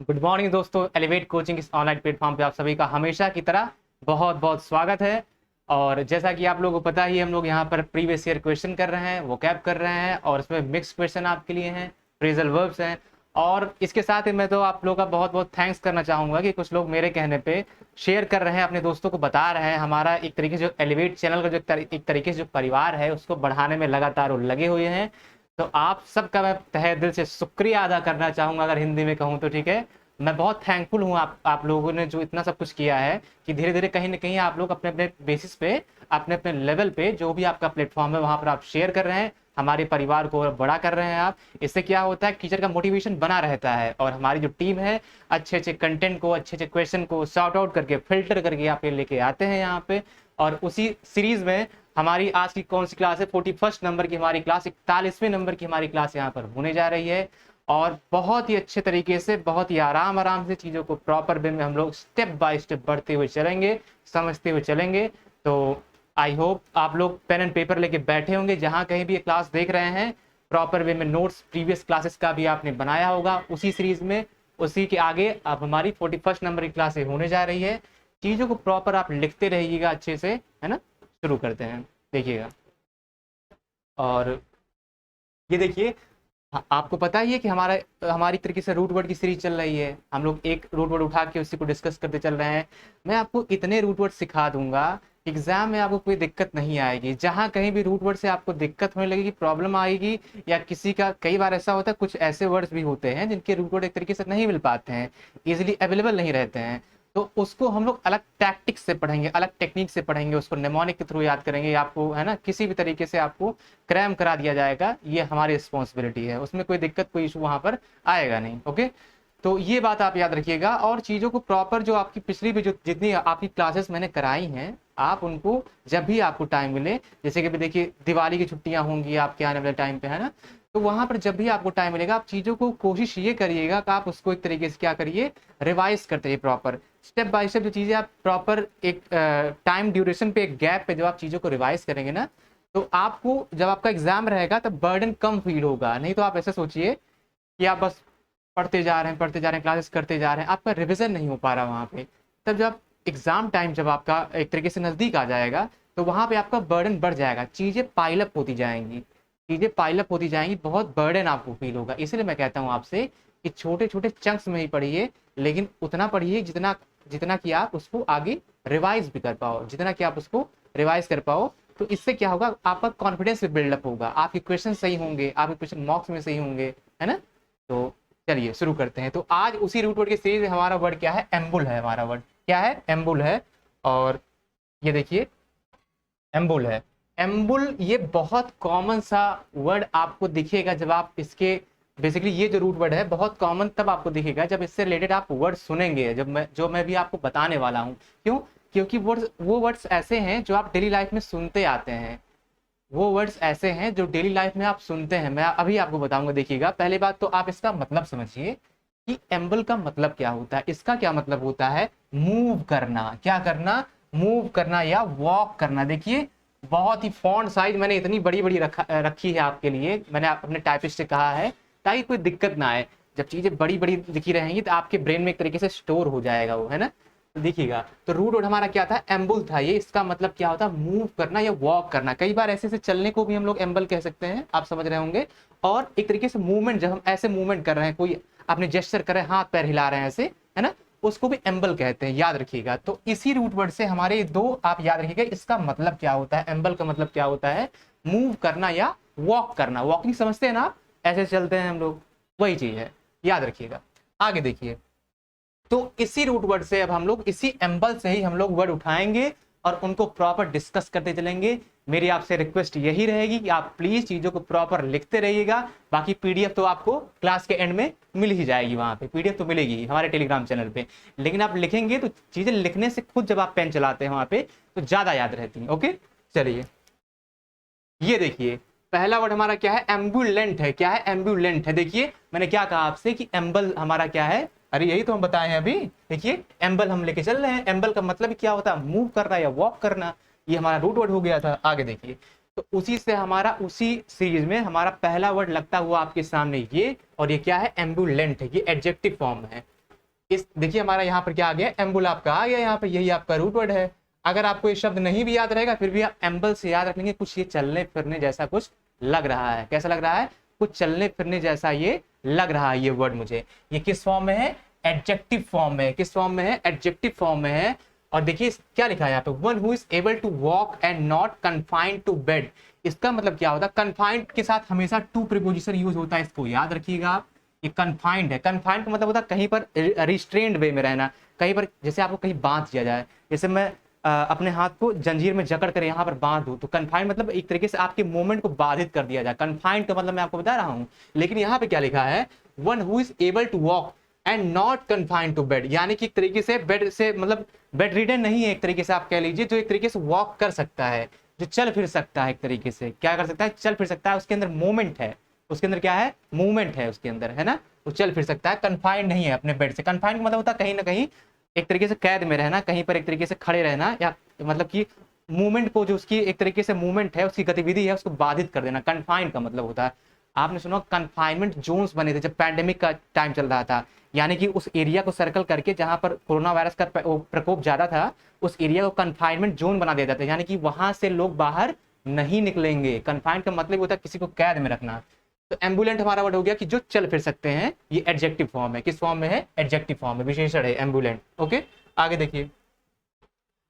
Good morning दोस्तों, elevate coaching इस online platform पे आप सभी का हमेशा की तरह बहुत बहुत स्वागत है। और जैसा कि आप लोगों को पता ही है, हम लोग यहाँ पर प्रीवियस ईयर क्वेश्चन कर रहे हैं, वो कैप कर रहे हैं और इसमें मिक्स क्वेश्चन आपके लिए हैं, फ्रेजल वर्ब्स हैं। और इसके साथ ही मैं तो आप लोगों का बहुत बहुत थैंक्स करना चाहूँगा कि कुछ लोग मेरे कहने पे शेयर कर रहे हैं, अपने दोस्तों को बता रहे हैं। हमारा एक तरीके से जो एलिवेट चैनल का जो एक तरीके से जो परिवार है उसको बढ़ाने में लगातार वो लगे हुए हैं। तो आप सबका मैं तहे दिल से शुक्रिया अदा करना चाहूँगा, अगर हिंदी में कहूँ तो ठीक है। मैं बहुत थैंकफुल हूँ आप लोगों ने जो इतना सब कुछ किया है कि धीरे धीरे कहीं ना कहीं आप लोग अपने अपने बेसिस पे, अपने अपने लेवल पे जो भी आपका प्लेटफॉर्म है वहाँ पर आप शेयर कर रहे हैं, हमारे परिवार को बड़ा कर रहे हैं आप। इससे क्या होता है, टीचर का मोटिवेशन बना रहता है और हमारी जो टीम है अच्छे अच्छे कंटेंट को, अच्छे अच्छे क्वेश्चन को सॉर्ट आउट करके फिल्टर करके आप लेके आते हैं यहाँ पे। और उसी सीरीज में हमारी आज की कौन सी क्लास है, 41 नंबर की हमारी क्लास, 41वें नंबर की हमारी क्लास यहाँ पर होने जा रही है। और बहुत ही अच्छे तरीके से, बहुत ही आराम आराम से चीज़ों को प्रॉपर वे में हम लोग स्टेप बाय स्टेप बढ़ते हुए चलेंगे, समझते हुए चलेंगे। तो आई होप आप लोग पेन एंड पेपर लेके बैठे होंगे, जहाँ कहीं भी ये क्लास देख रहे हैं प्रॉपर वे में नोट्स प्रीवियस क्लासेस का भी आपने बनाया होगा उसी सीरीज में। उसी के आगे अब हमारी 41 नंबर की क्लासेस होने जा रही है। चीज़ों को प्रॉपर आप लिखते रहिएगा अच्छे से, है ना। शुरू करते हैं, देखिएगा। और ये देखिए, आपको पता ही है कि हमारी तरीके से रूट वर्ड की सीरीज चल रही है। हम लोग एक रूट वर्ड उठा के उसी को डिस्कस करते चल रहे हैं। मैं आपको इतने रूट वर्ड सिखा दूंगा, एग्जाम में आपको कोई दिक्कत नहीं आएगी। जहां कहीं भी रूट वर्ड से आपको दिक्कत होने लगेगी, प्रॉब्लम आएगी, या किसी का कई बार ऐसा होता है, कुछ ऐसे वर्ड्स भी होते हैं जिनके रूट वर्ड एक तरीके से नहीं मिल पाते हैं, इजिली अवेलेबल नहीं रहते हैं। तो उसको हम लोग अलग टैक्टिक्स से पढ़ेंगे, अलग टेक्निक से पढ़ेंगे, उसको नेमोनिक के थ्रू याद करेंगे आपको, है ना। किसी भी तरीके से आपको क्रैम करा दिया जाएगा, ये हमारी रिस्पॉन्सिबिलिटी है, उसमें कोई दिक्कत कोई इशू वहां पर आएगा नहीं। ओके, तो ये बात आप याद रखिएगा। और चीज़ों को प्रॉपर, जो आपकी पिछली भी जो जितनी आपकी क्लासेस मैंने कराई हैं, आप उनको जब भी आपको टाइम मिले, जैसे कि भी देखिए दिवाली की छुट्टियां होंगी आपके आने वाले टाइम पे, है ना। तो वहां पर जब भी आपको टाइम मिलेगा, आप चीज़ों को कोशिश ये करिएगा कि आप उसको एक तरीके से क्या करिए, रिवाइज करते रहिए प्रॉपर, स्टेप बाय स्टेप। जो चीज़ें आप प्रॉपर एक टाइम ड्यूरेशन पे, एक गैप पे जब आप चीज़ों को रिवाइज करेंगे ना, तो आपको जब आपका एग्जाम रहेगा तब बर्डन कम फील होगा। नहीं तो आप ऐसा सोचिए कि आप बस पढ़ते जा रहे हैं, पढ़ते जा रहे हैं, क्लासेस करते जा रहे हैं, आपका रिविजन नहीं हो पा रहा वहाँ पे। तब जब एग्जाम टाइम जब आपका एक तरीके से नज़दीक आ जाएगा, तो वहाँ पे आपका बर्डन बढ़ जाएगा, चीज़ें पाइलअप होती जाएंगी, चीज़ें पाइलअप होती जाएंगी, बहुत बर्डन आपको फील होगा। इसलिए मैं कहता हूँ आपसे कि छोटे छोटे चंक्स में ही पढ़िए, लेकिन उतना पढ़िए जितना जितना कि आप उसको आगे रिवाइज भी कर पाओ, जितना कि आप उसको रिवाइज कर पाओ। तो इससे क्या होगा, आपका कॉन्फिडेंस भी बिल्डअप होगा, आपके क्वेश्चन सही होंगे, आपके क्वेश्चन मॉक्स में सही होंगे, है ना। तो चलिए शुरू करते हैं। तो आज उसी रूट वर्ड की सीरीज में हमारा वर्ड क्या है, एम्बुल है। हमारा वर्ड क्या है, एम्बुल है। और ये देखिए, एम्बुल है। एम्बुल ये बहुत कॉमन सा वर्ड आपको दिखेगा जब आप इसके, बेसिकली ये जो रूट वर्ड है बहुत कॉमन तब आपको दिखेगा जब इससे रिलेटेड आप वर्ड सुनेंगे, जो मैं भी आपको बताने वाला हूँ। क्यों? क्योंकि वो वर्ड्स ऐसे हैं जो आप डेली लाइफ में सुनते आते हैं, वो वर्ड्स ऐसे हैं जो डेली लाइफ में आप सुनते हैं। मैं अभी आपको बताऊंगा, देखिएगा। पहले बात तो आप इसका मतलब समझिए कि एम्बल का मतलब क्या होता है। इसका क्या मतलब होता है, मूव करना। क्या करना, मूव करना या वॉक करना। देखिए, बहुत ही फॉन्ट साइज मैंने इतनी बड़ी बड़ी रखी है आपके लिए, मैंने अपने टाइपिस्ट से कहा है ताकि कोई दिक्कत ना आए। जब चीजें बड़ी बड़ी दिखी रहेंगी तो आपके ब्रेन में एक तरीके से स्टोर हो जाएगा वो, है ना। तो देखिएगा, तो रूट वर्ड हमारा क्या था, एम्बुल था। ये इसका मतलब क्या होता है, मूव करना या वॉक करना। कई बार ऐसे से चलने को भी हम लोग एम्बल कह सकते हैं, आप समझ रहे होंगे। और एक तरीके से मूवमेंट, जब हम ऐसे मूवमेंट कर रहे हैं, कोई आपने जेस्चर कर रहे हैं, हाथ पैर हिला रहे हैं ऐसे, है ना, उसको भी एम्बल कहते हैं, याद रखिएगा। तो इसी रूट वर्ड से हमारे दो आप याद रखिएगा, इसका मतलब क्या होता है, एम्बल का मतलब क्या होता है, मूव करना या वॉक करना। वॉकिंग समझते हैं ना आप, ऐसे चलते हैं हम लोग, वही चीज है, याद रखिएगा। आगे देखिए, तो इसी रूट वर्ड से अब हम लोग, इसी एम्बल से ही हम लोग वर्ड उठाएंगे और उनको प्रॉपर डिस्कस करते चलेंगे। मेरी आपसे रिक्वेस्ट यही रहेगी कि आप प्लीज चीजों को प्रॉपर लिखते रहिएगा। बाकी पीडीएफ तो आपको क्लास के एंड में मिल ही जाएगी, वहां पे पीडीएफ तो मिलेगी हमारे टेलीग्राम चैनल पे। लेकिन आप लिखेंगे तो चीजें लिखने से खुद जब आप पेन चलाते हैं वहां पे तो ज्यादा याद रहती है। ओके, चलिए ये देखिए, पहला वर्ड हमारा क्या है, एम्बुलेंट है। क्या है, एम्बुलेंट है। देखिए मैंने क्या कहा आपसे कि एम्बल हमारा क्या है, अरे यही तो हम बताए हैं अभी। देखिए, एम्बल हम लेके चल रहे हैं। एम्बल का मतलब क्या होता है, मूव करना या वॉक करना। ये हमारा रूट वर्ड हो गया था। आगे देखिए, तो उसी से हमारा, उसी सीरीज में हमारा पहला वर्ड लगता हुआ आपके सामने ये, और ये क्या है, एम्बुलेंट है। ये एडजेक्टिव फॉर्म है। इस देखिए हमारा यहाँ पर क्या आ गया, एम्बुल आपका आ गया यहाँ पर, यही आपका रूट वर्ड है। अगर आपको ये शब्द नहीं भी याद रहेगा फिर भी आप एम्बल से याद रख लेंगे, कुछ ये चलने फिरने जैसा कुछ लग रहा है। कैसा लग रहा है, कुछ चलने फिरने जैसा ये लग रहा है ये वर्ड मुझे। ये किस फॉर्म में है, एडजेक्टिव फॉर्म में है। किस फॉर्म में है, एडजेक्टिव फॉर्म में है। और देखिए क्या लिखा है यहाँ पे, one who is able to walk and not confined to bed. इसका मतलब क्या होता है, कन्फाइंड के साथ हमेशा टू प्रीपोजिशन यूज होता है, इसको याद रखिएगा आप। ये कन्फाइंड है, कन्फाइंड का मतलब होता है कहीं पर रिस्ट्रेन्ड वे में रहना, कहीं पर जैसे आपको कहीं बांध दिया जाए। जैसे मैं अपने हाथ को जंजीर में जकड़ कर यहाँ पर बांध दूं, तो कन्फाइंड मतलब एक तरीके से आपके मूवमेंट को बाधित कर दिया जाए। कन्फाइंड का मतलब मैं आपको बता रहा हूँ। लेकिन यहाँ पे क्या लिखा है, one who is able to walk and not confined to bed, यानी कि एक तरीके से बेड से मतलब बेड रिडन नहीं है, एक तरीके से आप कह लीजिए, जो एक तरीके से वॉक कर सकता है, जो चल फिर सकता है, एक तरीके से क्या कर सकता है, चल फिर सकता है। उसके अंदर मूवमेंट है, उसके अंदर क्या है, मूवमेंट है उसके अंदर, है ना, वो चल फिर सकता है। कन्फाइंड नहीं है अपने बेड से। कन्फाइंड का मतलब होता है कहीं ना कहीं एक तरीके से कैद में रहना, कहीं पर एक तरीके से खड़े रहना, या मतलब कि मूवमेंट को, जो उसकी एक तरीके से मूवमेंट है, उसकी गतिविधि है, उसको बाधित कर देना। कन्फाइंड का मतलब होता है, आपने सुना कन्फाइनमेंट जोन्स बने थे जब पैंडेमिक का टाइम चल रहा था, यानी कि उस एरिया को सर्कल करके जहां पर कोरोना वायरस का प्रकोप ज्यादा था, उस एरिया को कन्फाइनमेंट जोन बना दिया जाता है, यानी कि वहां से लोग बाहर नहीं निकलेंगे। कन्फाइंड का मतलब होता है किसी को कैद में रखना। तो एम्बुलेंट हमारा वर्ड हो गया कि जो चल फिर सकते हैं, ये एडजेक्टिव फॉर्म है। किस फॉर्म में है, एडजेक्टिव फॉर्म में, विशेषण है एम्बुलेंट। ओके, आगे देखिए,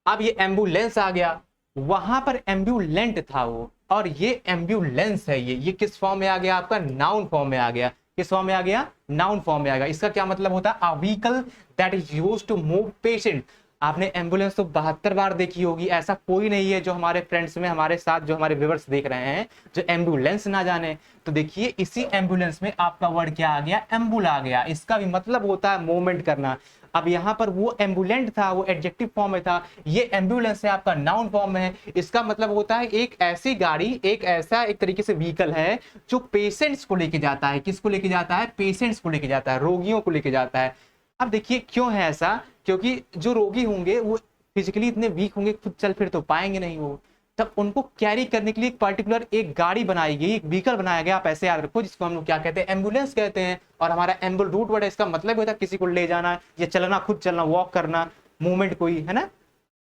अब ये एम्बुलेंस आ गया, वहां पर एम्बुलेंट था वो, और ये एम्बुलेंस है। ये किस फॉर्म में आ गया, आपका नाउन फॉर्म में आ गया। किस फॉर्म में आ गया, नाउन फॉर्म में आ गया। इसका क्या मतलब होता है, a vehicle that is used to move patient. आपने एम्बुलेंस तो 72 बार देखी होगी, ऐसा कोई नहीं है जो हमारे फ्रेंड्स में, हमारे साथ जो हमारे व्यूअर्स देख रहे हैं, जो एम्बुलेंस ना जाने। तो देखिए इसी एम्बुलेंस में आपका वर्ड क्या आ गया, एम्बुल आ गया। इसका भी मतलब होता है मूवमेंट करना। अब यहाँ पर वो एम्बुलेंट था, वो एडजेक्टिव फॉर्म में था, ये एम्बुलेंस है आपका नाउन फॉर्म में है। इसका मतलब होता है एक ऐसी गाड़ी, एक ऐसा एक तरीके से व्हीकल है जो पेशेंट्स को लेके जाता है। किसको लेके जाता है, पेशेंट्स को लेके जाता है, रोगियों को लेके जाता है। अब देखिए क्यों है ऐसा, क्योंकि जो रोगी होंगे वो फिजिकली इतने वीक होंगे, खुद चल फिर तो पाएंगे नहीं वो, तब उनको कैरी करने के लिए एक पर्टिकुलर एक गाड़ी बनाई गई, एक व्हीकल बनाया गया। आप ऐसे याद रखो, जिसको हम लोग क्या कहते हैं, एम्बुलेंस कहते हैं। और हमारा एम्बुल रूट वर्ड है, इसका मतलब होता है किसी को ले जाना या चलना, खुद चलना, वॉक करना, मूवमेंट कोई, है ना।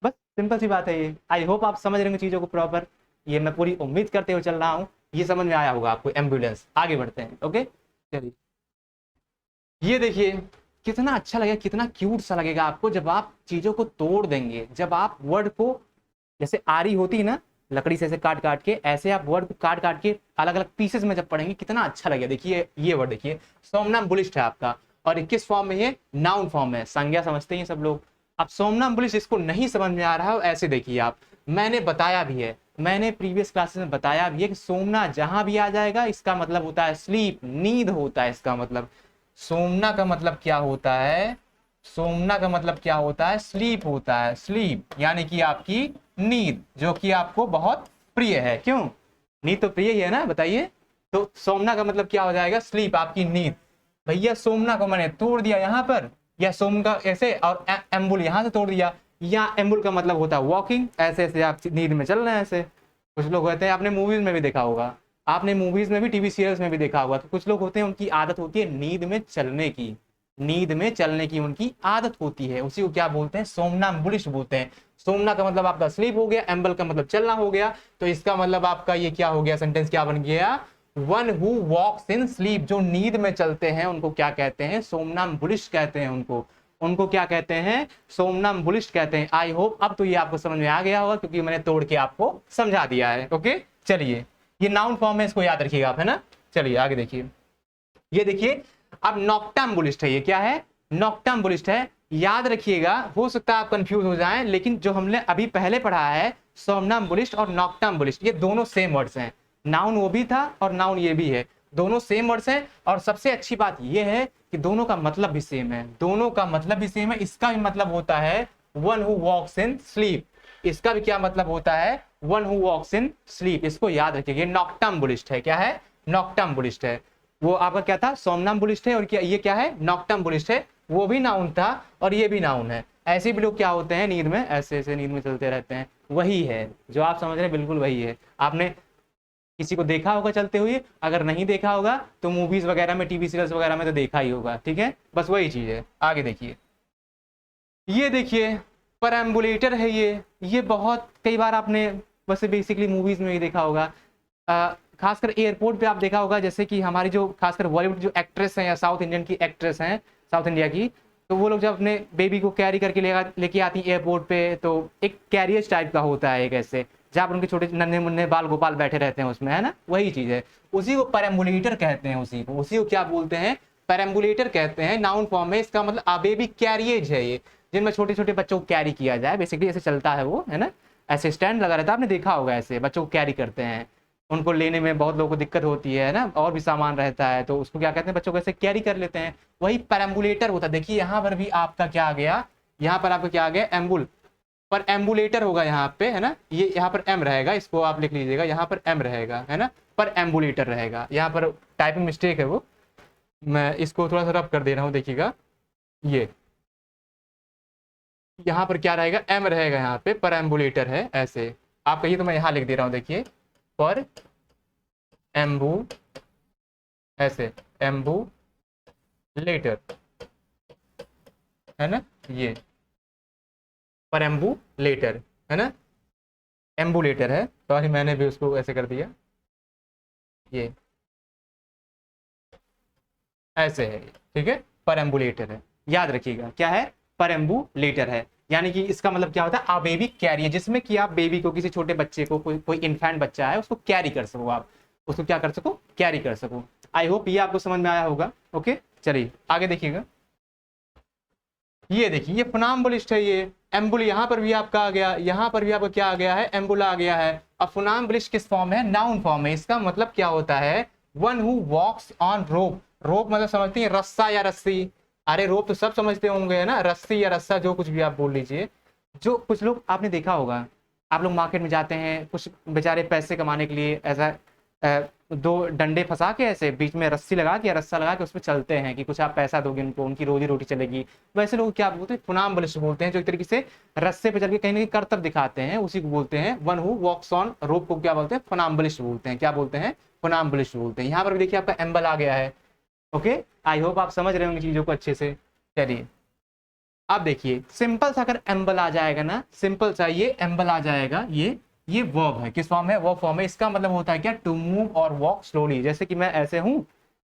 बस सिंपल सी बात है ये। आई होप आप समझ रहे होंगे चीजों को प्रॉपर, ये मैं पूरी उम्मीद करते हुए चल रहा हूँ, ये समझ में आया होगा आपको एम्बुलेंस। आगे बढ़ते हैं। ओके, चलिए ये देखिए कितना अच्छा लगेगा, कितना क्यूट सा लगेगा आपको जब आप चीजों को तोड़ देंगे। जब आप वर्ड को, जैसे आरी होती है ना, लकड़ी से ऐसे काट काट के, ऐसे आप वर्ड को काट काट के अलग अलग पीसेस में जब पढ़ेंगे कितना अच्छा लगेगा। देखिए ये वर्ड देखिए, सोमनाम्बुलिस्ट है आपका, और किस फॉर्म में है, नाउन फॉर्म में। संज्ञा समझते हैं सब लोग। अब सोमनाम्बुलिस्ट इसको नहीं समझ में आ रहा है, ऐसे देखिए आप, मैंने बताया भी है, मैंने प्रीवियस क्लासेस में बताया भी है कि सोमना जहां भी आ जाएगा इसका मतलब होता है स्लीप, नींद होता है इसका मतलब। सोमना का मतलब क्या होता है, सोमना का मतलब क्या होता है, स्लीप होता है। स्लीप यानी कि आपकी नींद, जो कि आपको बहुत प्रिय है। क्यों, नींद तो प्रिय ही है ना, बताइए। तो सोमना का मतलब क्या हो जाएगा, स्लीप, आपकी नींद। भैया सोमना को मैंने तोड़ दिया यहाँ पर, या सोम का ऐसे, और एम्बुल यहाँ से तोड़ दिया। या एम्बुल का मतलब होता है वॉकिंग, ऐसे ऐसे आप नींद में चल रहे हैं ऐसे। कुछ लोग होते हैं, आपने मूवीज में भी देखा होगा, आपने मूवीज में भी, टीवी सीरियल्स में भी देखा होगा। तो कुछ लोग होते हैं उनकी आदत होती है नींद में चलने की, नींद में चलने की उनकी आदत होती है। उसी को क्या बोलते हैं, सोमनाम्बुलिस्ट बोलते हैं। सोमना का मतलब आपका स्लीप हो गया, एम्बल का मतलब चलना हो गया। तो इसका मतलब आपका ये क्या हो गया, सेंटेंस क्या बन गया, one who walks in sleep, जो नींद में चलते हैं उनको क्या कहते हैं, सोमनाम्बुलिस्ट कहते हैं उनको। उनको क्या कहते हैं, सोमनाम्बुलिस्ट कहते हैं। आई होप अब तो ये आपको समझ में आ गया होगा, क्योंकि मैंने तोड़ के आपको समझा दिया है। ओके, चलिए ये नाउन फॉर्म है, इसको याद रखिएगा आप, है ना। चलिए आगे देखिए, ये देखिए अब नॉक्टम्बुलिस्ट है। ये क्या है, नॉक्टम्बुलिस्ट है। याद रखिएगा, हो सकता है आप कंफ्यूज हो जाएं, लेकिन जो हमने अभी पहले पढ़ा है, सोमनाम्बुलिस्ट और नॉक्टम्बुलिस्ट, ये दोनों सेम वर्ड्स हैं। नाउन वो भी था और नाउन ये भी है, दोनों सेम वर्ड्स हैं। और सबसे अच्छी बात ये है कि दोनों का मतलब भी सेम है, दोनों का मतलब भी सेम है। इसका भी मतलब होता है one who walks in sleep, इसका भी क्या मतलब होता है, one who walks in sleep. इसको याद रखिएगा, नॉक्टम्बुलिस्ट है। क्या है, नॉक्टम्बुलिस्ट है। वो आपका क्या था, सोमनाम्बुलिस्ट है, और क्या ये क्या है, नॉक्टम्बुलिस्ट है। वो भी नाउन था और ये भी नाउन है। ऐसे भी लोग क्या होते हैं, नींद में ऐसे ऐसे नींद में चलते रहते हैं, वही है जो आप समझ रहे हैं, बिल्कुल वही है। आपने किसी को देखा होगा चलते हुए, अगर नहीं देखा होगा तो मूवीज वगैरह में, टीवी सीरियल्स वगैरह में तो देखा ही होगा। ठीक है, बस वही चीज है। आगे देखिए, ये देखिए परएम्बुलेटर है ये बहुत कई बार आपने वैसे बेसिकली मूवीज में ही देखा होगा। खासकर एयरपोर्ट पे आप देखा होगा, जैसे कि हमारी जो खासकर बॉलीवुड जो एक्ट्रेस हैं या साउथ इंडियन की एक्ट्रेस हैं, साउथ इंडिया की, तो वो लोग जब अपने बेबी को कैरी करके लेके आती हैं एयरपोर्ट पे, तो एक कैरियर टाइप का होता है एक ऐसे, जहाँ पर उनके छोटे नन्हे मुन्ने बाल गोपाल बैठे रहते हैं उसमें, है ना, वही चीज है। उसी को परएम्बुलेटर कहते हैं, उसी को क्या बोलते हैं, परएम्बुलेटर कहते हैं। नाउन फॉर्म में इसका मतलब आ बेबी कैरियज है ये, जिनमें छोटे छोटे बच्चों को कैरी किया जाए, बेसिकली ऐसे चलता है वो, है ना, ऐसे स्टैंड लगा रहता है, आपने देखा होगा, ऐसे बच्चों को कैरी करते हैं। उनको लेने में बहुत लोगों को दिक्कत होती है ना, और भी सामान रहता है, तो उसको क्या कहते हैं, बच्चों को ऐसे कैरी कर लेते हैं, वही परएम्बुलेटर होता है। देखिए यहाँ पर भी आपका क्या आ गया, यहाँ पर आपका क्या आ गया, एम्बुल, पर एम्बुलेटर होगा यहाँ पे, है ना, ये यहाँ पर एम रहेगा, इसको आप लिख लीजिएगा, यहाँ पर एम रहेगा, है ना, पर एम्बुलेटर रहेगा। यहाँ पर टाइपिंग मिस्टेक है वो, मैं इसको थोड़ा सा रब कर दे रहा हूँ, देखिएगा, ये यहाँ पर क्या रहेगा, एम रहेगा, यहाँ पे पर एम्बुलेटर है ऐसे। आप कहिए तो मैं यहाँ लिख दे रहा हूँ, देखिए पर एम्बू, ऐसे एम्बुलेटर, है ना, ये पर एम्बुलेटर, है ना, एम्बुलेटर है, सॉरी मैंने भी उसको ऐसे कर दिया, ये ऐसे है, ठीक है, पर एम्बुलेटर है, याद रखिएगा क्या है, पर एम्बुलेटर है। यानी कि इसका मतलब क्या होता है, आ बेबी कैरियर, जिसमें कि आप बेबी को, किसी छोटे बच्चे को, कोई इन्फेंट बच्चा है, उसको कैरी कर सको, आप उसको क्या कर सको, कैरी कर सको। आई होप ये आपको समझ में आया होगा। ओके, चलिए आगे देखिएगा, ये देखिए ये फनाम्बुलिस्ट है, ये एम्बुल, यहाँ पर भी आपका आ गया, यहाँ पर भी आपका क्या आ गया है, एम्बुला आ गया है। अब फनाम्बुलिस्ट किस फॉर्म है, नाउन फॉर्म है। इसका मतलब क्या होता है, वन हु वॉक्स ऑन रोप। रोप मतलब समझती है रस्सा या रस्सी, अरे रोप तो सब समझते होंगे, है ना, रस्सी या रस्सा जो कुछ भी आप बोल लीजिए। जो कुछ लोग आपने देखा होगा, आप लोग मार्केट में जाते हैं, कुछ बेचारे पैसे कमाने के लिए ऐसा दो डंडे फंसा के ऐसे बीच में रस्सी लगा के या रस्सा लगा के उसमें चलते हैं कि कुछ आप पैसा दोगे उनको, उनकी रोजी रोटी चलेगी। वैसे लोग क्या बोलते हैं, फनाम्बुलिस्ट बोलते हैं, जो एक तरीके से रस्से पे चल के कहीं ना कहीं करतब दिखाते हैं, उसी को बोलते हैं। वन हु वॉक्स ऑन रोप को क्या बोलते हैं, फनाम्बुलिस्ट बोलते हैं। क्या बोलते हैं, फनाम्बुलिस्ट बोलते हैं। यहाँ पर भी देखिए आपका एम्बल आ गया है। ओके, आई होप आप समझ रहे होंगे चीजों को अच्छे से। चलिए अब देखिए, सिंपल सा अगर एम्बल आ जाएगा ना, सिंपल सा ये एम्बल आ जाएगा, ये वर्ब है, किस फॉर्म है, वर्ब फॉर्म है। इसका मतलब होता है क्या, टू मूव और वॉक स्लोली। जैसे कि मैं ऐसे हूँ,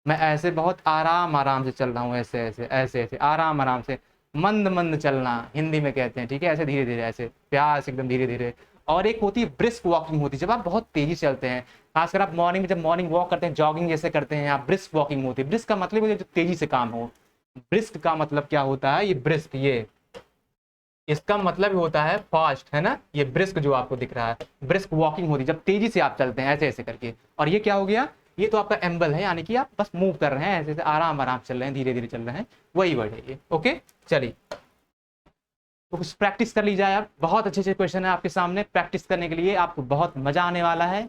मैं ऐसे बहुत आराम आराम से चल रहा हूँ, ऐसे ऐसे ऐसे ऐसे आराम आराम से, मंद मंद चलना हिंदी में कहते हैं, ठीक है, ऐसे धीरे धीरे, ऐसे प्यार से एकदम धीरे धीरे। और एक होती है ब्रिस्क वॉकिंग, होती है जब आप बहुत तेजी से चलते हैं, खासकर आप मॉर्निंग में जब मॉर्निंग वॉक करते हैं, जॉगिंग जैसे करते हैं, आप ब्रिस्क वॉकिंग होती है। ब्रिस्क का मतलब है जो तेजी से काम हो। ब्रिस्क का मतलब क्या होता है, ये ब्रिस्क, ये इसका मतलब होता है फास्ट, है ना, ये ब्रिस्क जो आपको दिख रहा है, ब्रिस्क वॉकिंग होती है जब तेजी से आप चलते हैं ऐसे ऐसे करके। और ये क्या हो गया, ये तो आपका एम्बल है, यानी कि आप बस मूव कर रहे हैं, ऐसे ऐसे आराम आराम चल रहे हैं, धीरे धीरे चल रहे हैं, वही वर्ड है ये। ओके, चलिए तो कुछ प्रैक्टिस कर ली जाए। आप बहुत अच्छे अच्छे क्वेश्चन है आपके सामने, प्रैक्टिस करने के लिए आपको बहुत मजा आने वाला है।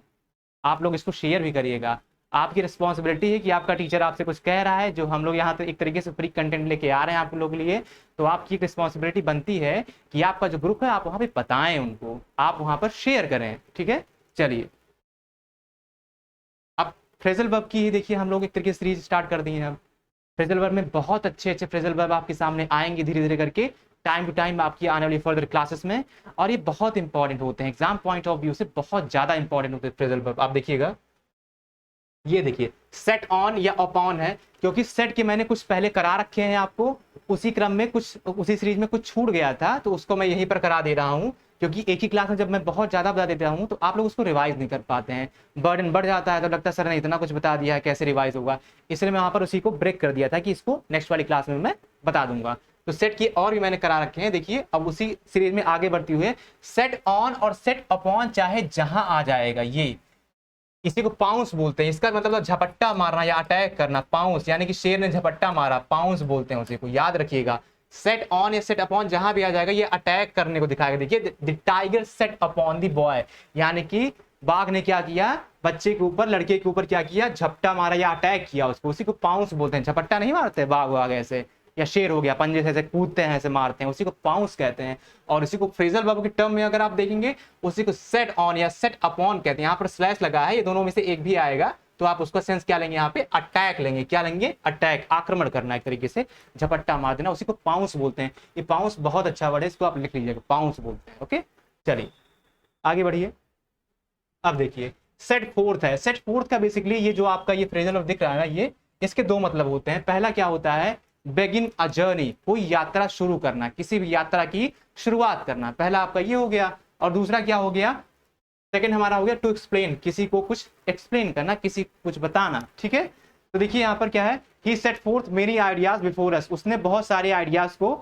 आप लोग इसको शेयर भी करिएगा। आपकी रिस्पॉन्सिबिलिटी है कि आपका टीचर आपसे कुछ कह रहा है, जो हम लोग यहाँ पे एक तरीके से फ्री कंटेंट लेके आ रहे हैं आप लोगों के लिए, तो आपकी एक रिस्पॉन्सिबिलिटी बनती है कि आपका जो ग्रुप है आप वहाँ पे बताएं उनको, आप वहाँ पर शेयर करें, ठीक है। चलिए अब फ्रेजल वर्ब की ही देखिए, हम लोग एक तरीके से सीरीज स्टार्ट कर दिए हैं। अब फ्रेजल वर्ब में बहुत अच्छे अच्छे फ्रेजल वर्ब आपके सामने आएंगे धीरे धीरे करके, टाइम टू टाइम आपकी आने वाली फर्दर क्लासेस में, और ये बहुत इंपॉर्टेंट होते हैं, एग्जाम पॉइंट ऑफ व्यू से बहुत ज्यादा इंपॉर्टेंट होते हैं फ्रेजल वर्ब। आप देखिएगा, ये देखिए सेट ऑन या अपॉन है, क्योंकि सेट के मैंने कुछ पहले करा रखे हैं आपको, उसी क्रम में कुछ उसी सीरीज में कुछ छूट गया था, तो उसको मैं यहीं पर करा दे रहा हूँ। क्योंकि एक ही क्लास में जब मैं बहुत ज्यादा बता देता हूँ तो आप लोग उसको रिवाइज नहीं कर पाते हैं, बर्डन बढ़ जाता है, तो लगता है सर ने इतना कुछ बता दिया है कैसे रिवाइज होगा। इसलिए मैं वहां पर उसी को ब्रेक कर दिया था कि इसको नेक्स्ट वाली क्लास में मैं बता दूंगा। तो सेट की और भी मैंने करा रखे हैं, देखिए अब उसी सीरीज में आगे बढ़ती हुई सेट ऑन और सेट अपॉन चाहे जहां आ जाएगा, ये इसी को पाउंस बोलते हैं। इसका मतलब झपट्टा मारना या अटैक करना, पाउंस, यानी कि शेर ने झपट्टा मारा, पाउंस बोलते हैं उसी को, याद रखिएगा। सेट ऑन या सेट अपॉन जहां भी आ जाएगा ये अटैक करने को दिखाएगा। देखिए the tiger set upon the boy, यानी कि बाघ ने क्या किया, बच्चे के ऊपर, लड़के के ऊपर क्या किया, झपटा मारा या अटैक किया उसको, उसी को पाउंस बोलते हैं। झपट्टा नहीं मारते बाघ वाघ ऐसे, या शेर हो गया, पंजे से ऐसे कूदते हैं, ऐसे मारते हैं, उसी को पाउंस कहते हैं। और इसी को फ्रेजल वर्ब के टर्म में अगर आप देखेंगे उसी को सेट ऑन या सेट अपॉन कहते हैं। यहाँ पर स्लैश लगा है, ये दोनों में से एक भी आएगा तो आप उसका सेंस क्या लेंगे, यहाँ पे अटैक लेंगे। क्या लेंगे? अटैक, आक्रमण करना, एक तरीके से झपट्टा मार देना, उसी को पाउंस बोलते हैं। ये पाउंस बहुत अच्छा वर्ड है, इसको आप लिख लीजिएगा, पाउंस बोलते हैं। ओके, चलिए आगे बढ़िए। अब देखिए सेट फोर्थ है। सेट फोर्थ का बेसिकली ये जो आपका ये फ्रेजल वर्ब दिख रहा है ना, ये इसके दो मतलब होते हैं। पहला क्या होता है, बेगिन अ जर्नी, कोई यात्रा शुरू करना, किसी भी यात्रा की शुरुआत करना, पहला आपका ये हो गया। और दूसरा क्या हो गया, सेकंड हमारा हो गया टू एक्सप्लेन, किसी को कुछ एक्सप्लेन करना, किसी कुछ बताना। ठीक है, तो देखिए यहाँ पर क्या है, he set forth many ideas before us, उसने बहुत सारे आइडियाज को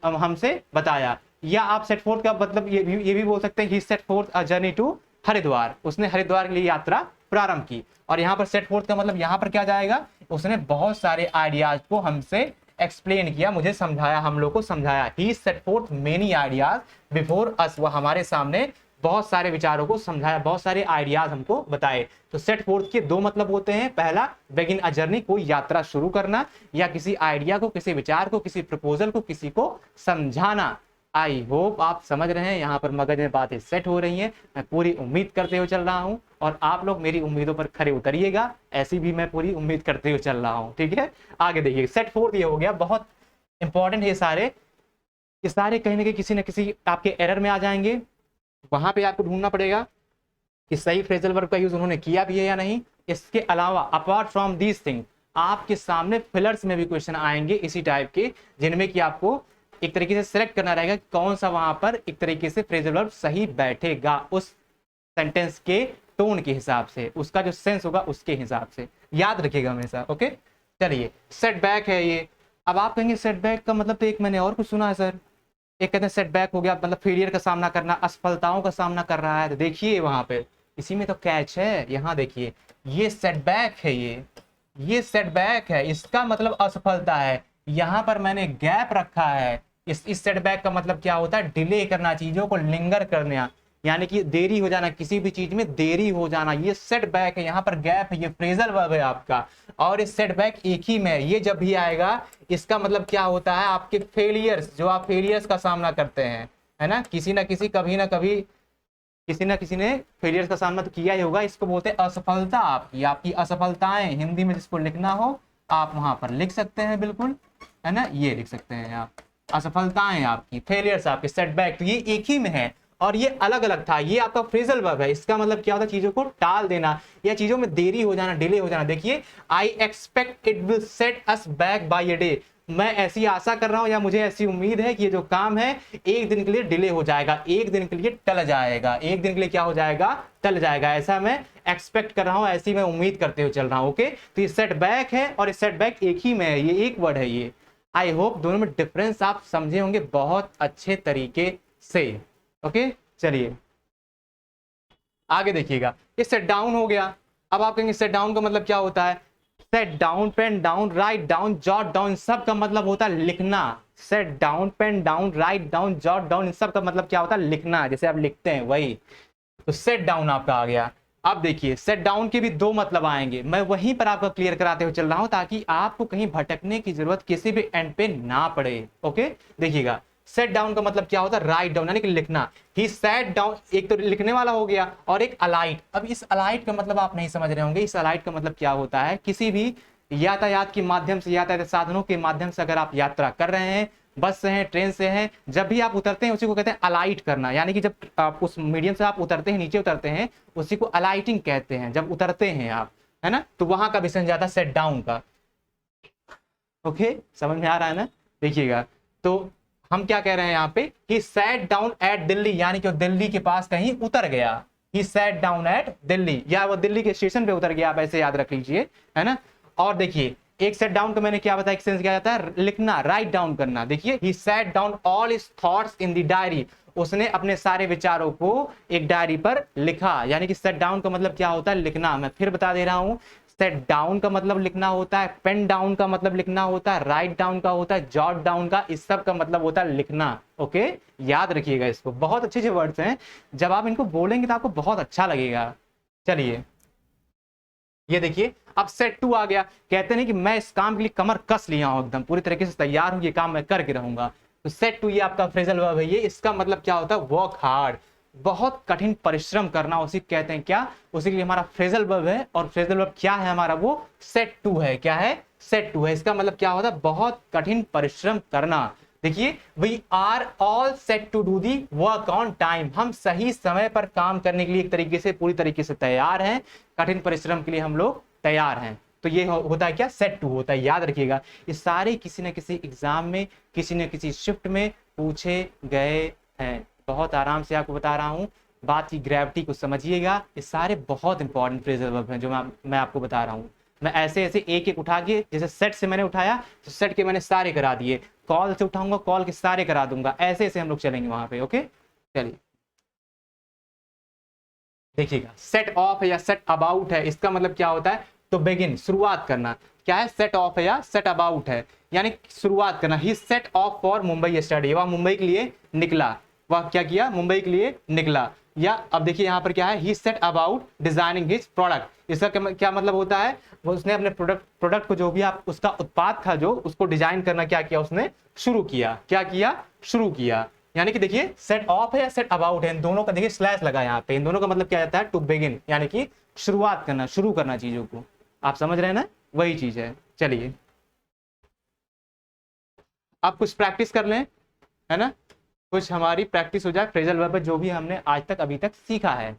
हमसे बताया। या आप सेट फोर्थ का मतलब ये भी बोल सकते हैं, he set forth a journey to Haridwar, उसने हरिद्वार के लिए यात्रा प्रारंभ की। और यहाँ पर सेट फोर्थ का मतलब यहाँ पर क्या जाएगा, उसने बहुत सारे आइडियाज को हमसे एक्सप्लेन किया, मुझे समझाया, हम लोग को समझाया। He set forth many ideas before us, वह हमारे सामने बहुत सारे विचारों को समझाया, बहुत सारे आइडियाज हमको बताए। तो सेट फोर्थ के दो मतलब होते हैं, पहला बिगिन अ जर्नी, कोई यात्रा शुरू करना, या किसी आइडिया को, किसी विचार को, किसी प्रपोजल को किसी को समझाना। आई होप आप समझ रहे हैं, यहाँ पर मगज में बातें सेट हो रही हैं। मैं पूरी उम्मीद करते हुए चल रहा हूँ और आप लोग मेरी उम्मीदों पर खरे उतरिएगा, ऐसी भी मैं पूरी उम्मीद करते हुए चल रहा हूँ। ठीक है, आगे देखिए सेट फोर्थ ये हो गया, बहुत इंपॉर्टेंट है। ये सारे कहीं ना कहीं किसी न किसी आपके एरर में आ जाएंगे, वहां पे आपको ढूंढना पड़ेगा कि सही फ्रेजल वर्ब का यूज उन्होंने किया भी है या नहीं। इसके अलावा अपार्ट फ्रॉम दीज थिंग, आपके सामने फिलर्स में भी क्वेश्चन आएंगे इसी टाइप के, जिनमें कि आपको एक तरीके से सिलेक्ट करना रहेगा कि कौन सा वहां पर एक तरीके से फ्रेजल वर्ब सही बैठेगा, उस सेंटेंस के टोन के हिसाब से, उसका जो सेंस होगा उसके हिसाब से, याद रखिएगा हमेशा। ओके, चलिए सेटबैक है ये। अब आप कहेंगे सेटबैक का मतलब तो एक मैंने और कुछ सुना है सर, एक कहते हैं सेटबैक हो गया मतलब फेलियर का सामना करना, असफलताओं का सामना कर रहा है। तो देखिए वहां पे इसी में तो कैच है, यहाँ देखिए ये सेटबैक है, ये सेटबैक है, इसका मतलब असफलता है। यहाँ पर मैंने गैप रखा है। इस सेटबैक का मतलब क्या होता है, डिले करना, चीजों को लिंगर करना, यानी कि देरी हो जाना, किसी भी चीज में देरी हो जाना, ये सेटबैक है। यहाँ पर गैप है, ये फ्रेजल वर्ब है आपका, और इस सेटबैक एक ही में, ये जब भी आएगा इसका मतलब क्या होता है, आपके फेलियर्स, जो आप फेलियर्स का सामना करते हैं, है ना, किसी ना किसी, कभी ना कभी किसी ना किसी ने फेलियर्स का सामना तो किया ही होगा। इसको बोलते हैं असफलता, आपकी असफलताएं, हिंदी में जिसको लिखना हो आप वहां पर लिख सकते हैं, बिल्कुल, है ना, ये लिख सकते हैं आप, असफलताएं आपकी, फेलियर्स आपके, सेटबैक, तो ये एक ही में है और ये अलग अलग था। ये आपका फ्रेजल वर्ब है, इसका मतलब क्या होता है, चीजों को टाल देना या चीजों में देरी हो जाना, डिले हो जाना। देखिए, I expect it will set us back by a day, मैं ऐसी आशा कर रहा हूं या मुझे ऐसी उम्मीद है कि ये जो काम है एक दिन के लिए डिले हो जाएगा, एक दिन के लिए टल जाएगा, एक दिन के लिए क्या हो जाएगा, टल जाएगा, ऐसा मैं एक्सपेक्ट कर रहा हूं, ऐसी मैं उम्मीद करते हुए चल रहा हूं। ओके, तो ये सेटबैक है और इस सेटबैक एक ही में है, ये एक वर्ड है ये। आई होप दोनों में डिफरेंस आप समझे होंगे बहुत अच्छे तरीके से। ओके, चलिए आगे देखिएगा, ये सेट डाउन हो गया। अब आप कहेंगे सेट डाउन का मतलब क्या होता है, set down, pen down, write down, jot down, सब का मतलब होता है लिखना। Set down, pen down, write down, jot down, इन सब का मतलब क्या होता है, लिखना, जैसे आप लिखते हैं वही। तो सेट डाउन आपका आ गया। अब देखिए सेट डाउन के भी दो मतलब आएंगे, मैं वहीं पर आपका क्लियर कराते हुए चल रहा हूं ताकि आपको कहीं भटकने की जरूरत किसी भी एंड पे ना पड़े। ओके, देखिएगा सेट डाउन का मतलब क्या होता है, राइट डाउन, यानी कि लिखना। ही सेट डाउन, एक तो लिखने वाला हो गया और एक अलाइट। अब इस अलाइट का मतलब आप नहीं समझ रहे होंगे, इस अलाइट का मतलब क्या होता है, किसी भी यातायात के माध्यम से, यातायात साधनों के माध्यम से अगर आप यात्रा कर रहे हैं, बस से हैं, ट्रेन से हैं, जब भी आप उतरते हैं उसी को कहते हैं अलाइट करना, यानी कि जब आप उस मीडियम से आप उतरते हैं, नीचे उतरते हैं, उसी को अलाइटिंग कहते हैं, जब उतरते हैं आप, है ना, तो वहां का विषय जाता है सेट डाउन का। ओके, समझ में आ रहा है ना, देखिएगा। तो हम क्या कह रहे हैं यहाँ पे, he sat down at Delhi, यानी कि वो दिल्ली के पास कहीं उतर गया, he sat down at Delhi, या वो दिल्ली के स्टेशन पे उतर गया, आप ऐसे याद रख लीजिए, है ना। और देखिए एक सेट डाउन का मैंने क्या बताया, एक सेंस क्या जाता है, लिखना, राइट डाउन करना। देखिए, ही sat down all his thoughts in the diary, उसने अपने सारे विचारों को एक डायरी पर लिखा, यानी कि सेट डाउन का मतलब क्या होता है, लिखना। मैं फिर बता दे रहा हूं, सेट डाउन का मतलब लिखना होता है, पेन डाउन का मतलब लिखना होता है, राइट डाउन का होता है, जॉट डाउन का, इस सब का मतलब होता है लिखना। ओके, याद रखिएगा इसको, बहुत अच्छे अच्छे वर्ड्स हैं, जब आप इनको बोलेंगे तो आपको बहुत अच्छा लगेगा। चलिए ये देखिए अब सेट टू आ गया, कहते हैं कि मैं इस काम के लिए कमर कस लिया हूं, एकदम पूरी तरीके से तैयार हूं, ये काम मैं करके रहूंगा। तो सेट टू ये आपका फ्रेजल वर्ब है। ये इसका मतलब क्या होता है, वर्क हार्ड, बहुत कठिन परिश्रम करना, उसी कहते हैं क्या, उसी के लिए हमारा फ्रेजल वर्ब है। और फ्रेजल वर्ब क्या है हमारा, वो सेट टू है। क्या है, सेट टू है। इसका मतलब क्या होता है, बहुत कठिन परिश्रम करना। देखिए we are all set to do the work on time, हम सही समय पर काम करने के लिए एक तरीके से पूरी तरीके से तैयार हैं, कठिन परिश्रम के लिए हम लोग तैयार हैं। तो ये होता है क्या, सेट टू होता है। याद रखिएगा ये सारे किसी न किसी एग्जाम में, किसी न किसी शिफ्ट में पूछे गए हैं। बहुत आराम से आपको बता रहा हूं, बात की ग्रेविटी को समझिएगा। ये सारे बहुत इंपॉर्टेंट फ्रेजल वर्ब हैं जो मैं आपको बता रहा हूँ। मैं ऐसे ऐसे एक एक उठा के, जैसे सेट से मैंने उठाया तो सेट के मैंने सारे करा दिए, कॉल से उठाऊंगा कॉल के सारे करा दूंगा, ऐसे ऐसे हम लोग चलेंगे वहां पे। ओके चलिए देखिएगा, सेट ऑफ है या सेट अबाउट है, इसका मतलब क्या होता है, तो बिगिन शुरुआत करना। क्या है, सेट ऑफ है या सेट अबाउट है, यानी शुरुआत करना। He set off for Mumbai study, वह मुंबई के लिए निकला, वह क्या किया, मुंबई के लिए निकला। या अब देखिए यहाँ पर क्या है, he set about designing his product, इसका क्या मतलब होता है, वो उसने अपने प्रोडक्ट को, जो भी आप उसका उत्पाद था जो, उसको डिजाइन करना क्या किया, उसने शुरू किया। क्या किया, शुरू किया। यानी कि देखिए सेट ऑफ है या सेट अबाउट है, इन दोनों का देखिए स्लैश लगा यहाँ पे, इन दोनों का मतलब क्या जाता है, टू बिगिन, यानी कि शुरुआत करना, शुरू करना चीजों को। आप समझ रहे हैं ना, वही चीज है। चलिए आप कुछ प्रैक्टिस कर लें, है ना, कुछ हमारी प्रैक्टिस हो जाए फ्रेजल वर्ब, जो भी हमने आज तक अभी तक सीखा है।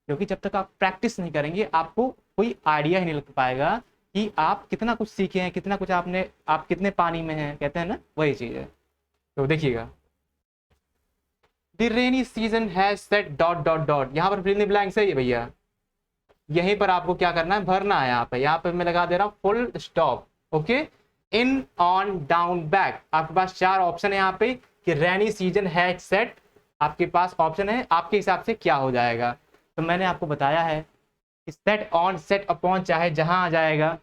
क्योंकि जब तक आप प्रैक्टिस नहीं करेंगे आपको कोई आइडिया ही नहीं लग पाएगा कि आप कितना कुछ सीखे हैं, कितना कुछ आपने, आप कितने पानी में हैं, कहते हैं ना, वही चीज है। तो देखिएगा, the rainy season has set dot dot dot, यहाँ पर फिल इन द ब्लैंक्स है ये भैया, यहीं पर आपको क्या करना है, भरना है। यहाँ पे मैं लगा दे रहा हूँ full stop. Okay, in on down back, आपके पास चार ऑप्शन है यहाँ पे कि रेनी सीजन हैज सेट, आपके पास ऑप्शन है, आपके हिसाब से क्या हो जाएगा। तो मैंने आपको बताया है कि सेट ऑन सेट अपॉन चाहे जहां आ जाएगा,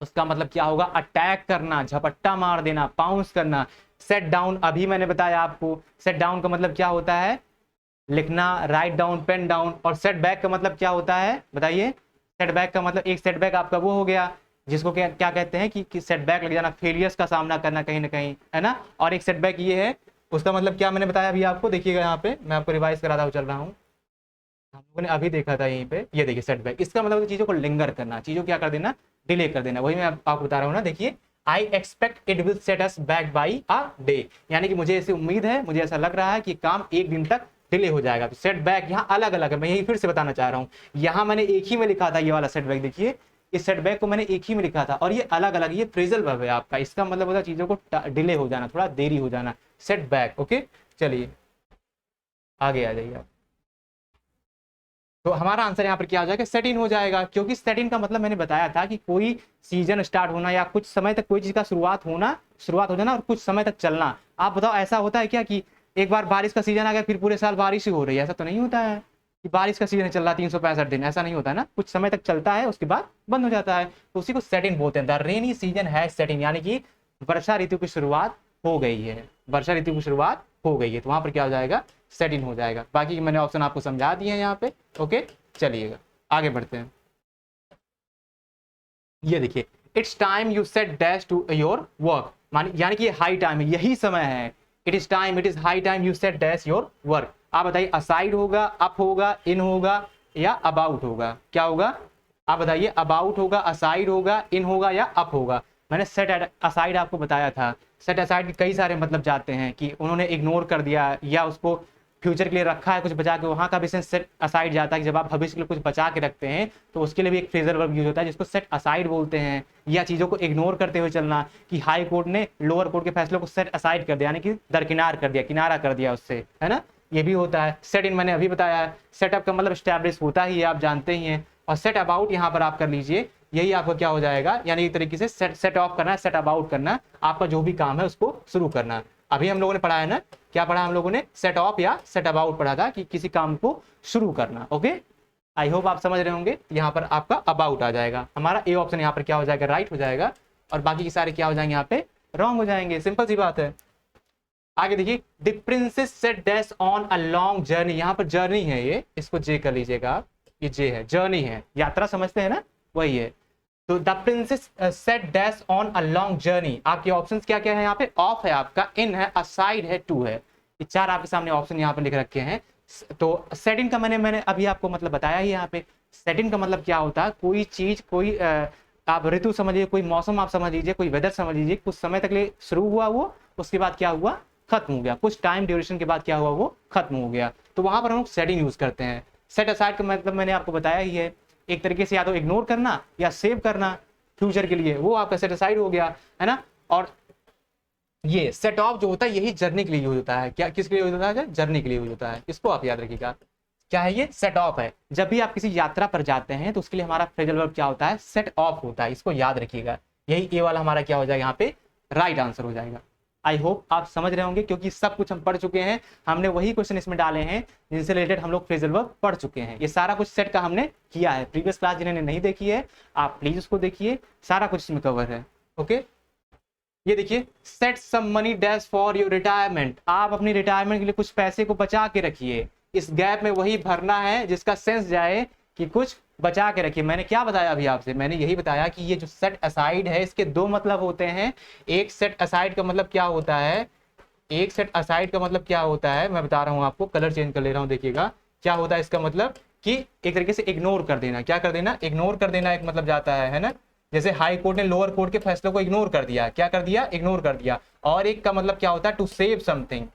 उसका मतलब क्या होगा, अटैक करना, झपट्टा मार देना, पाउंस करना। सेट डाउन अभी मैंने बताया आपको, सेट डाउन का मतलब क्या होता है, लिखना, राइट डाउन, पेन डाउन। और सेट बैक का मतलब क्या होता है, बताइए। सेट बैक का मतलब, एक सेट बैक आपका वो हो गया जिसको क्या कहते हैं कि सेट बैक लग जाना, फेलियर्स का सामना करना कहीं ना कहीं, है ना। और एक सेट बैक ये है, उसका मतलब क्या मैंने बताया अभी आपको, देखिएगा यहाँ पे मैं आपको रिवाइज कराता हुआ चल रहा हूँ, हम लोगों ने अभी देखा था यहीं पे, ये देखिए सेट बैक, इसका मतलब चीजों को लिंगर करना, चीजों को क्या कर देना, डिले कर देना। वही मैं आपको बता रहा हूँ ना, देखिए I expect it will set us back by a day, यानी कि मुझे ऐसी उम्मीद है, मुझे ऐसा लग रहा है कि काम एक दिन तक डिले हो जाएगा। तो सेट बैक यहाँ अलग अलग है, मैं यही फिर से बताना चाह रहा हूँ। यहाँ मैंने एक ही में लिखा था ये वाला सेट बैक, देखिए इस सेट बैक को मैंने एक ही में लिखा था, और ये अलग अलग, ये फ्रेजल वर्ब है आपका, इसका मतलब होता है चीजों को डिले हो जाना, थोड़ा देरी हो जाना, सेट बैक। ओके चलिए आगे आ जाइए आप। तो हमारा आंसर यहाँ पर क्या हो जाएगा, सेट इन हो जाएगा। क्योंकि सेट इन का मतलब मैंने बताया था कि कोई सीजन स्टार्ट होना या कुछ समय तक कोई चीज का शुरुआत हो जाना और कुछ समय तक चलना। आप बताओ ऐसा होता है क्या कि एक बार बारिश का सीजन आ गया फिर पूरे साल बारिश ही हो रही है, ऐसा तो नहीं होता है कि बारिश का सीजन चल रहा है 365 दिन, ऐसा नहीं होता है ना, कुछ समय तक चलता है उसके बाद बंद हो जाता है, तो उसी को सेट इन बोलते हैं। The rainy season has set in, यानी कि वर्षा ऋतु की शुरुआत हो गई है, वर्षा ऋतु की शुरुआत हो गई है, तो वहां पर क्या हो जाएगा, सेट इन हो जाएगा। बाकी मैंने ऑप्शन आपको समझा दिए हैं यहाँ पे। ओके चलिएगा आगे बढ़ते हैं। ये देखिए, it's time you set dash to your work, यानी कि हाई टाइम है, यही समय है। It is time, it is high time you set dash your work. आप बताइए, असाइड होगा, अप होगा, इन होगा या अबाउट होगा, क्या होगा, आप बताइए, अबाउट होगा, असाइड होगा, इन होगा या अप होगा। मैंने सेट असाइड आपको बताया था, सेट असाइड के कई सारे मतलब जाते हैं कि उन्होंने इग्नोर कर दिया या उसको फ्यूचर के लिए रखा है कुछ बचा के, वहां का भी सेट असाइड जाता है कि जब आप भविष्य के लिए कुछ बचा के रखते हैं तो उसके लिए भी एक फ्रेजल वर्ब यूज होता है जिसको सेट असाइड बोलते हैं। या चीजों को इग्नोर करते हुए चलना, कि हाई कोर्ट ने लोअर कोर्ट के फैसलों को सेट असाइड कर दिया, यानी कि दरकिनार कर दिया, किनारा कर दिया उससे, है ना, ये भी होता है। सेट इन मैंने अभी बताया है, सेटअप का मतलब स्टैब्लिश होता ही है, आप जानते ही हैं। और सेट अबाउट यहाँ पर आप कर लीजिए, यही आपका क्या हो जाएगा, यानी एक तरीके से सेट ऑफ करना है, सेट अबाउट करना, आपका जो भी काम है उसको शुरू करना। अभी हम लोगों ने पढ़ा है ना, क्या पढ़ा हम लोगों ने, सेट ऑफ या सेट अबाउट पढ़ा था कि किसी काम को शुरू करना। ओके आई होप आप समझ रहे होंगे। यहाँ पर आपका अबाउट आ जाएगा, हमारा ए ऑप्शन यहाँ पर क्या हो जाएगा, राइट हो जाएगा, और बाकी के सारे क्या हो जाएंगे यहाँ पे, रॉन्ग हो जाएंगे, सिंपल सी बात है। आगे देखिए, the princess set dash on a long journey, यहाँ पर जर्नी है ये, इसको जे कर लीजिएगा आप, ये जे है, जर्नी है, यात्रा समझते हैं ना, वही है। तो the princess set dash on a long journey, आपके ऑप्शंस क्या क्या है यहाँ पे, ऑफ है आपका, इन है, असाइड है, टू है, ये चार आपके सामने ऑप्शन यहाँ पे लिख रखे हैं। तो सेट इन का मैंने अभी आपको मतलब बताया ही यहाँ पे। सेट इन का मतलब क्या होता है, कोई चीज, कोई आप ऋतु समझ लीजिए, कोई मौसम आप समझ लीजिए, कोई वेदर समझ लीजिए, कुछ समय तक लिए शुरू हुआ वो, उसके बाद क्या हुआ, खत्म हो गया, कुछ टाइम ड्यूरेशन के बाद क्या हुआ, वो खत्म हो गया। तो वहां पर हम लोग सेट इन यूज करते हैं। सेट असाइड का मतलब मैंने आपको बताया ही है, एक तरीके से या तो इग्नोर करना या सेव करना फ्यूचर के लिए, वो आपका सेट असाइड हो गया, है ना। और ये सेट ऑफ जो होता है यही जर्नी के लिए यूज होता है। क्या किसके लिए यूज होता है, जर्नी के लिए यूज होता है, इसको आप याद रखिएगा। क्या है ये, सेट ऑफ है। जब भी आप किसी यात्रा पर जाते हैं तो उसके लिए हमारा फ्रेजल वर्ब क्या होता है, सेट ऑफ होता है, इसको याद रखिएगा। यही ए वाला हमारा क्या हो जाएगा यहाँ पे, राइट आंसर हो जाएगा। आई होप आप समझ रहे होंगे, क्योंकि सब कुछ हम पढ़ चुके हैं, हमने वही क्वेश्चन इसमें डाले हैं जिनसे रिलेटेड हम लोग फ्रेजल वर्ब पढ़ चुके हैं। ये सारा कुछ सेट का हमने किया है। प्रीवियस क्लास जिन्होंने नहीं देखी है आप प्लीज उसको देखिए, सारा कुछ इसमें कवर है। ओके, ये देखिए, set some money dash for your retirement, आप अपनी रिटायरमेंट के लिए कुछ पैसे को बचा के रखिए। इस गैप में वही भरना है जिसका सेंस जाए कि कुछ बचा के रखिए। मैंने क्या बताया अभी आपसे, मैंने यही बताया कि ये जो सेट असाइड है इसके दो मतलब होते हैं। एक सेट असाइड का मतलब क्या होता है, एक सेट असाइड का मतलब क्या होता है, मैं बता रहा हूँ आपको, कलर चेंज कर ले रहा हूँ, देखिएगा क्या होता है इसका मतलब, कि एक तरीके से इग्नोर कर देना। क्या कर देना, इग्नोर कर देना एक मतलब जाता है ना। जैसे हाई कोर्ट ने लोअर कोर्ट के फैसले को इग्नोर कर दिया, क्या कर दिया, इग्नोर कर दिया। और एक का मतलब क्या होता है, टू सेव समथिंग,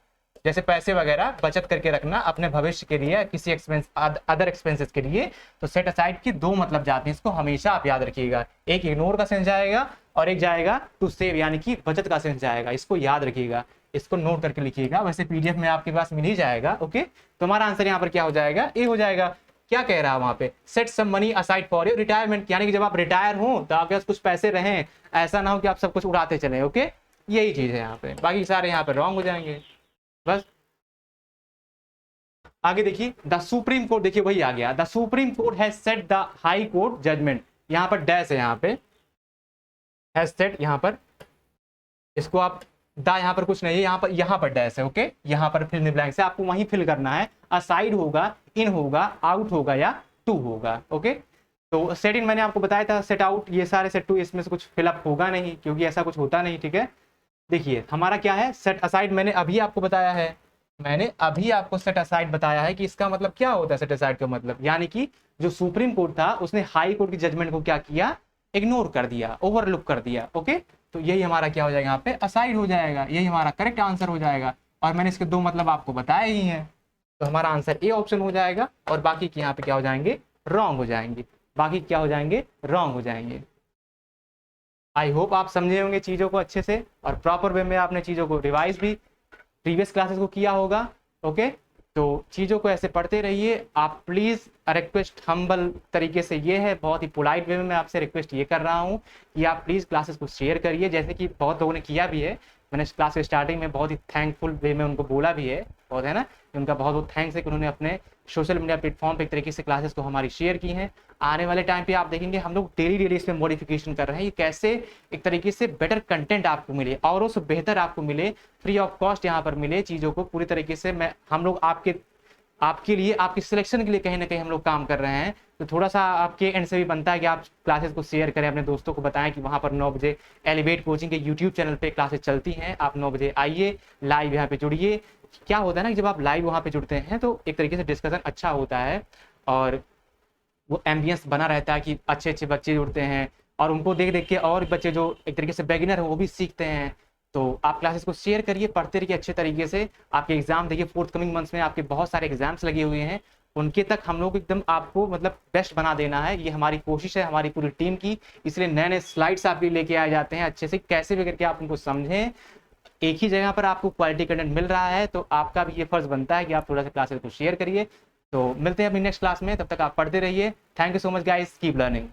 जैसे पैसे वगैरह बचत करके रखना अपने भविष्य के लिए, किसी एक्सपेंस, अदर एक्सपेंसेस के लिए। तो सेट असाइड के दो मतलब जाते हैं, इसको हमेशा आप याद रखिएगा। एक इग्नोर का सेंस जाएगा और एक जाएगा टू सेव यानी कि बचत का सेंस जाएगा, इसको याद रखिएगा, इसको नोट करके लिखिएगा। वैसे पीडीएफ में आपके पास मिल ही जाएगा। ओके, तो हमारा आंसर यहाँ पर क्या हो जाएगा, ए हो जाएगा। क्या कह रहा है वहां पे, set some money aside for your retirement, यानी कि जब आप रिटायर हो तो आपके पास कुछ पैसे रहें, ऐसा ना हो कि आप सब कुछ उड़ाते चले। ओके, यही चीज है यहाँ पे, बाकी सारे यहाँ पे रॉन्ग हो जाएंगे बस। आगे देखिए, द सुप्रीम कोर्ट, देखिए वही आ गया, the supreme court has set the high court judgement, यहाँ पर डैश है, यहाँ पे हैज सेट, यहाँ पर इसको आप दा, यहाँ पर कुछ नहीं है, यहाँ पर डैश है। ओके, यहाँ पर फिल इन ब्लैंक से आपको वहीं फिल करना है, असाइड होगा, इन होगा, आउट होगा या टू होगा। ओके, तो सेट इन मैंने आपको बताया था, सेट आउट ये सारे, सेट टू इसमें से कुछ फिलअप होगा नहीं क्योंकि ऐसा कुछ होता नहीं। ठीक है, देखिए हमारा क्या है, सेट असाइड मैंने अभी आपको बताया है, मैंने अभी आपको सेट असाइड बताया है कि इसका मतलब क्या होता है। सेट असाइड का मतलब यानी कि जो सुप्रीम कोर्ट था उसने हाई कोर्ट की जजमेंट को क्या किया, इग्नोर कर दिया, ओवरलुक कर दिया। ओके, तो यही हमारा क्या हो जाएगा, यहाँ पे असाइड हो जाएगा, यही हमारा करेक्ट आंसर हो जाएगा। और मैंने इसके दो मतलब आपको बताए ही हैं, तो हमारा आंसर ए ऑप्शन हो जाएगा। और बाकी के यहाँ पे क्या हो जाएंगे, रॉन्ग हो जाएंगे, बाकी क्या हो जाएंगे, रॉन्ग हो जाएंगे। आई होप आप समझे होंगे चीज़ों को अच्छे से और प्रॉपर वे में आपने चीज़ों को रिवाइज भी प्रीवियस क्लासेस को किया होगा। ओके, तो चीज़ों को ऐसे पढ़ते रहिए आप प्लीज़। रिक्वेस्ट हम्बल तरीके से ये है, बहुत ही पोलाइट वे में मैं आपसे रिक्वेस्ट ये कर रहा हूँ कि आप प्लीज़ क्लासेस को शेयर करिए, जैसे कि बहुत लोगों ने किया भी है। मैंने क्लास के स्टार्टिंग में बहुत ही थैंकफुल वे में उनको बोला भी है, बहुत है ना, उनका बहुत बहुत थैंक्स है कि उन्होंने अपने सोशल मीडिया प्लेटफॉर्म पे एक तरीके से क्लासेस को हमारी शेयर की हैं। आने वाले टाइम पे आप देखेंगे हम लोग डेली इसमें मॉडिफिकेशन कर रहे हैं, ये कैसे एक तरीके से बेटर कंटेंट आपको मिले और उससे बेहतर आपको मिले, फ्री ऑफ कॉस्ट यहाँ पर मिले चीज़ों को पूरी तरीके से। हम लोग आपके लिए, आपकी सिलेक्शन के लिए कहीं ना कहीं हम लोग काम कर रहे हैं। तो थोड़ा सा आपके एंड से भी बनता है कि आप क्लासेस को शेयर करें, अपने दोस्तों को बताएं कि वहाँ पर 9 बजे एलिवेट कोचिंग के यूट्यूब चैनल पे क्लासेस चलती हैं। आप 9 बजे आइए, लाइव यहाँ पे जुड़िए। क्या होता है ना कि जब आप लाइव वहाँ पे जुड़ते हैं तो एक तरीके से डिस्कशन अच्छा होता है और वो एम्बियंस बना रहता है कि अच्छे अच्छे बच्चे जुड़ते हैं और उनको देख देख के और बच्चे जो एक तरीके से बिगिनर हैं वो भी सीखते हैं। तो आप क्लासेस को शेयर करिए, पढ़ते रहिए अच्छे तरीके से। आपके एग्जाम देखिए, फोर्थ कमिंग मंथ्स में आपके बहुत सारे एग्जाम्स लगे हुए हैं, उनके तक हम लोग एकदम आपको मतलब बेस्ट बना देना है, ये हमारी कोशिश है, हमारी पूरी टीम की। इसलिए नए नए स्लाइड्स आपके लेके आए जाते हैं, अच्छे से कैसे भी करके आप उनको समझें। एक ही जगह पर आपको क्वालिटी कंटेंट मिल रहा है तो आपका भी ये फर्ज बनता है कि आप थोड़ा सा क्लासेस को शेयर करिए। तो मिलते हैं अपनी नेक्स्ट क्लास में, तब तक आप पढ़ते रहिए। Thank you so much guys, keep learning.